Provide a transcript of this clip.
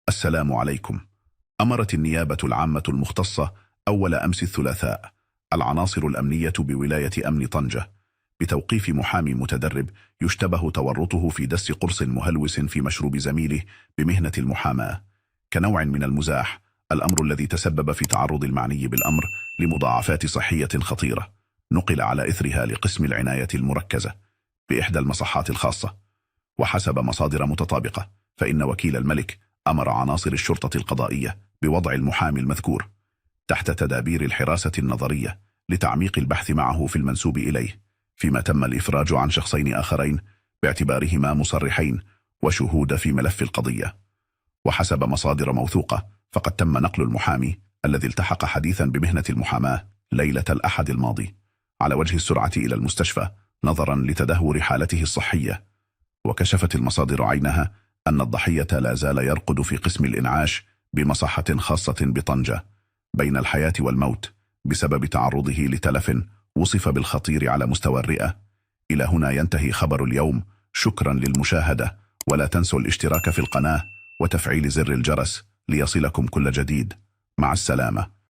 السلام عليكم. أمرت النيابة العامة المختصة أول أمس الثلاثاء العناصر الأمنية بولاية أمن طنجة بتوقيف محامي متدرب يشتبه تورطه في دس قرص مهلوس في مشروب زميله بمهنة المحاماة كنوع من المزاح، الأمر الذي تسبب في تعرض المعني بالأمر لمضاعفات صحية خطيرة. نقل على إثرها لقسم العناية المركزة بإحدى المصحات الخاصة. وحسب مصادر متطابقة فإن وكيل الملك أمر عناصر الشرطة القضائية بوضع المحامي المذكور تحت تدابير الحراسة النظرية لتعميق البحث معه في المنسوب إليه، فيما تم الإفراج عن شخصين آخرين باعتبارهما مصرحين وشهود في ملف القضية. وحسب مصادر موثوقة فقد تم نقل المحامي الذي التحق حديثا بمهنة المحاماة ليلة الأحد الماضي على وجه السرعة إلى المستشفى نظرا لتدهور حالته الصحية. وكشفت المصادر عينها أن الضحية لا زال يرقد في قسم الإنعاش بمصحة خاصة بطنجة بين الحياة والموت بسبب تعرضه لتلف وصف بالخطير على مستوى الرئة. إلى هنا ينتهي خبر اليوم. شكرا للمشاهدة، ولا تنسوا الاشتراك في القناة وتفعيل زر الجرس ليصلكم كل جديد. مع السلامة.